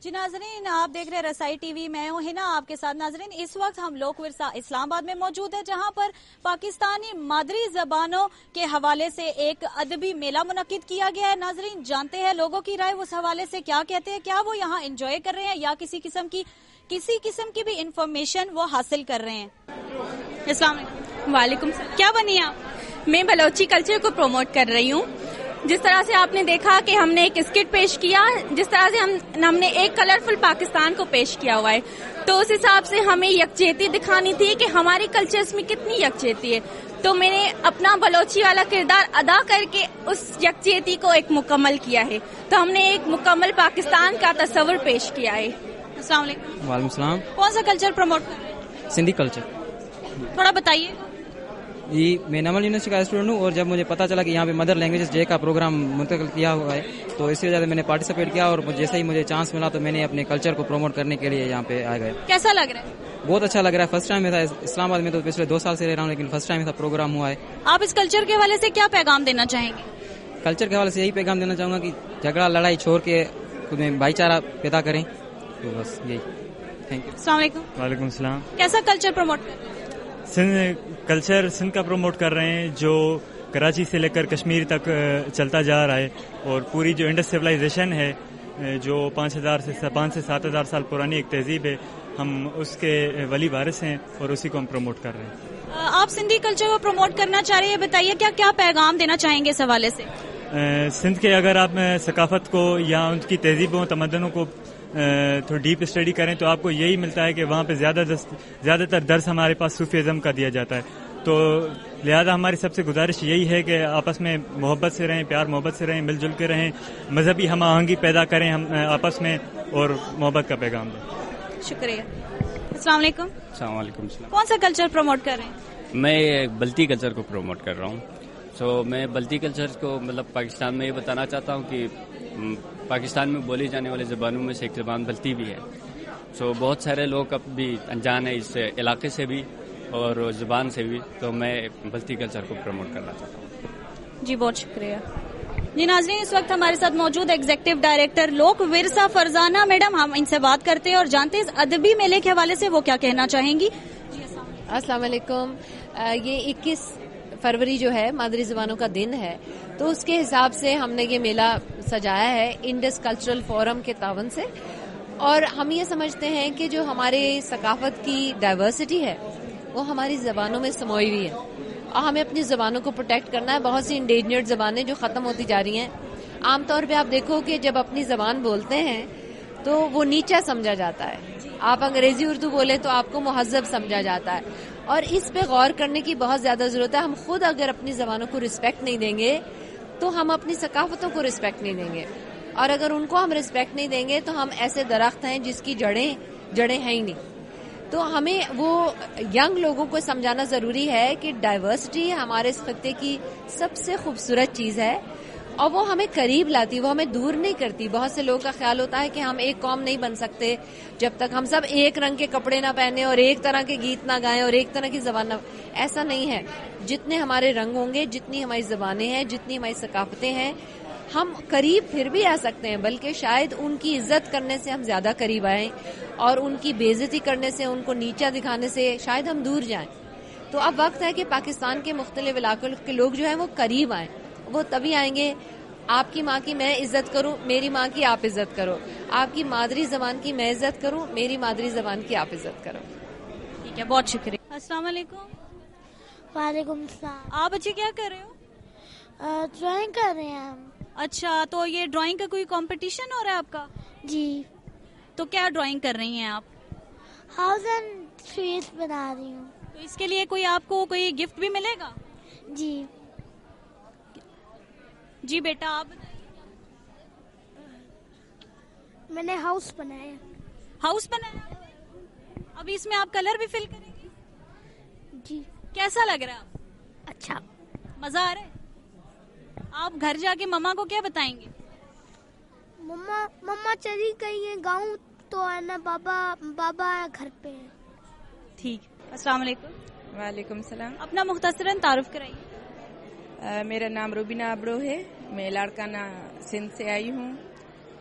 جی ناظرین، آپ دیکھ رہے رسائی ٹی وی، میں ہوں ہنا آپ کے ساتھ۔ ناظرین، اس وقت ہم لوک ورثہ اسلام آباد میں موجود ہے، جہاں پر پاکستانی مادری زبانوں کے حوالے سے ایک ادبی میلہ منعقد کیا گیا ہے۔ ناظرین، جانتے ہیں لوگوں کی رائے اس حوالے سے کیا کہتے ہیں، کیا وہ یہاں انجوائے کر رہے ہیں یا کسی قسم کی بھی انفارمیشن وہ حاصل کر رہے ہیں۔ السلام علیکم۔ وعلیکم السلام۔ کیا بنی آپ؟ میں بلوچی کلچر کو پروموٹ کر رہی ہوں۔ جس طرح سے آپ نے دیکھا کہ ہم نے ایک اسکٹ پیش کیا، جس طرح سے ہم نے ایک کلرفل پاکستان کو پیش کیا ہوا ہے، تو اس حساب سے ہمیں یکجہتی دکھانی تھی کہ ہماری کلچرز میں کتنی یکجہتی ہے، تو میں نے اپنا بلوچی والا کردار ادا کر کے اس یکجہتی کو ایک مکمل کیا ہے، تو ہم نے ایک مکمل پاکستان کا تصور پیش کیا ہے۔ السلام علیکم۔ وعلیکم السلام۔ کون سا کلچر پروموٹ کر رہے ہیں؟ سندھی کلچر۔ تھوڑا بتائیے۔ جی، میں نمل یونیورسٹی کا اسٹوڈنٹ ہوں، اور جب مجھے پتا چلا کہ یہاں پہ مدر لینگویجز ڈے کا پروگرام منتقل کیا ہوا ہے، تو اسی وجہ سے میں نے پارٹیسپیٹ کیا، اور جیسے ہی مجھے چانس ملا تو میں نے اپنے کلچر کو پروموٹ کرنے کے لیے یہاں پہ آ گئے۔ کیسا لگ رہا ہے؟ بہت اچھا لگ رہا ہے۔ فرسٹ ٹائم میں تھا اسلام آباد میں، تو پچھلے 2 سال سے رہ رہا ہوں، لیکن فرسٹ ٹائم ایسا پروگرام ہوا ہے۔ آپ اس کلچر کے حوالے سے کیا پیغام دینا چاہیں گے؟ کلچر کے حوالے سے یہی پیغام دینا چاہوں گا کہ جھگڑا لڑائی چھوڑ کے خود میں بھائی چارہ پیدا کریں، تو بس یہی۔ Thank you. السلام علیکم۔ وعلیکم السلام۔ کیسا کلچر پروموٹ کر رہے ہیں؟ کلچر سندھ کا پروموٹ کر رہے ہیں، جو کراچی سے لے کر کشمیر تک چلتا جا رہا ہے، اور پوری جو انڈس سویلائزیشن ہے، جو 5 سے 7 ہزار سال پرانی ایک تہذیب ہے، ہم اس کے ولی وارث ہیں اور اسی کو ہم پروموٹ کر رہے ہیں۔ آپ سندھی کلچر کو پروموٹ کرنا چاہ رہے ہیں، بتائیے کیا پیغام دینا چاہیں گے اس حوالے سے؟ سندھ کے اگر آپ ثقافت کو یا ان کی تہذیبوں تمدنوں کو تھوڑی ڈیپ اسٹڈی کریں تو آپ کو یہی ملتا ہے کہ وہاں پہ زیادہ تر درس ہمارے پاس صوفیزم کا دیا جاتا ہے، تو لہذا ہماری سب سے گزارش یہی ہے کہ آپس میں محبت سے رہیں، پیار محبت سے رہیں، مل جل کے رہیں، مذہبی ہم آہنگی پیدا کریں ہم آپس میں، اور محبت کا پیغام دیں۔ شکریہ۔ السلام علیکم۔ السلام علیکم۔ کون سا کلچر پروموٹ کر رہے ہیں؟ میں بلتی کلچر کو پروموٹ کر رہا ہوں۔ میں بلتی کلچر کو پاکستان میں یہ بتانا چاہتا ہوں کہ پاکستان میں بولی جانے والی زبانوں میں سے ایک زبان بلتی بھی ہے۔ بہت سارے لوگ اب بھی انجان ہیں اس علاقے سے بھی اور زبان سے بھی، تو میں بلتی کلچر کو پروموٹ کرنا چاہتا ہوں۔ جی بہت شکریہ۔ جی ناظرین، اس وقت ہمارے ساتھ موجود ایگزیکٹو ڈائریکٹر لوک ورثہ فرزانہ میڈم، ہم ان سے بات کرتے ہیں اور جانتے ہیں اس ادبی میلے کے حوالے سے وہ کیا کہنا چاہیں گی۔ السلام علیکم۔ یہ 21 فروری جو ہے مادری زبانوں کا دن ہے، تو اس کے حساب سے ہم نے یہ میلہ سجایا ہے انڈس کلچرل فورم کے تعاون سے، اور ہم یہ سمجھتے ہیں کہ جو ہمارے ثقافت کی ڈائیورسٹی ہے وہ ہماری زبانوں میں سموئی ہوئی ہے، اور ہمیں اپنی زبانوں کو پروٹیکٹ کرنا ہے۔ بہت سی انڈیجنڈ زبانیں جو ختم ہوتی جا رہی ہیں، عام طور پہ آپ دیکھو کہ جب اپنی زبان بولتے ہیں تو وہ نیچا سمجھا جاتا ہے، آپ انگریزی اردو بولیں تو آپ کو مہذب سمجھا جاتا ہے، اور اس پہ غور کرنے کی بہت زیادہ ضرورت ہے۔ ہم خود اگر اپنی زبانوں کو رسپیکٹ نہیں دیں گے تو ہم اپنی ثقافتوں کو رسپیکٹ نہیں دیں گے، اور اگر ان کو ہم رسپیکٹ نہیں دیں گے تو ہم ایسے درخت ہیں جس کی جڑیں ہیں ہی نہیں۔ تو ہمیں وہ ینگ لوگوں کو سمجھانا ضروری ہے کہ ڈائیورسٹی ہمارے اس خطے کی سب سے خوبصورت چیز ہے، اور وہ ہمیں قریب لاتی، وہ ہمیں دور نہیں کرتی۔ بہت سے لوگوں کا خیال ہوتا ہے کہ ہم ایک قوم نہیں بن سکتے جب تک ہم سب ایک رنگ کے کپڑے نہ پہنے اور ایک طرح کے گیت نہ گائیں اور ایک طرح کی زبان نہ۔ ایسا نہیں ہے، جتنے ہمارے رنگ ہوں گے، جتنی ہماری زبانیں ہیں، جتنی ہماری ثقافتیں ہیں، ہم قریب پھر بھی آ سکتے ہیں، بلکہ شاید ان کی عزت کرنے سے ہم زیادہ قریب آئیں، اور ان کی بے عزتی کرنے سے، ان کو نیچا دکھانے سے شاید ہم دور جائیں۔ تو اب وقت ہے کہ پاکستان کے مختلف علاقوں کے لوگ جو ہیں وہ قریب آئیں۔ وہ تبھی آئیں گے، آپ کی ماں کی میں عزت کروں، میری ماں کی آپ عزت کرو، آپ کی مادری زبان کی میں عزت کروں، میری مادری زبان کی آپ عزت کرو۔ ٹھیک ہے، بہت شکریہ۔ السلام علیکم۔ وعلیکم السلام۔ آپ بچے کیا کر رہے ہو؟ ڈرائنگ کر رہے ہیں ہم۔ اچھا، تو یہ ڈرائنگ کا کوئی کمپٹیشن ہو رہا ہے آپ کا؟ جی۔ تو کیا ڈرائنگ کر رہی ہیں آپ؟ ہاؤس اینڈ ٹریز بنا رہی ہوں۔ تو اس کے لیے کوئی آپ کو کوئی گفٹ بھی ملے گا؟ جی۔ جی بیٹا، آپ بتائیے۔ میں نے ہاؤس بنایا۔ ہاؤس بنایا؟ ابھی اس میں آپ کلر بھی فل کریں گے؟ جی۔ کیسا لگ رہا ہے آپ؟ اچھا، مزہ آ رہا ہے؟ آپ گھر جا کے مما کو کیا بتائیں گے؟ مما چلی گئی ہیں گاؤں، تو ہے نا بابا گھر پہ ہیں۔ ٹھیک۔ السلام علیکم۔ وعلیکم السلام۔ اپنا مختصراً تعارف کرائیے۔ میرا نام روبینہ ابرو ہے، میں لاڑکانہ سندھ سے آئی ہوں،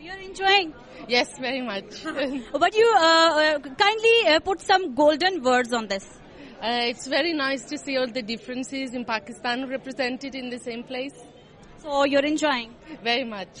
You are enjoying? Yes, very much. But you kindly put some golden words on this. It's very nice to see all the differences in Pakistan represented in the same place. So you're enjoying? Very much.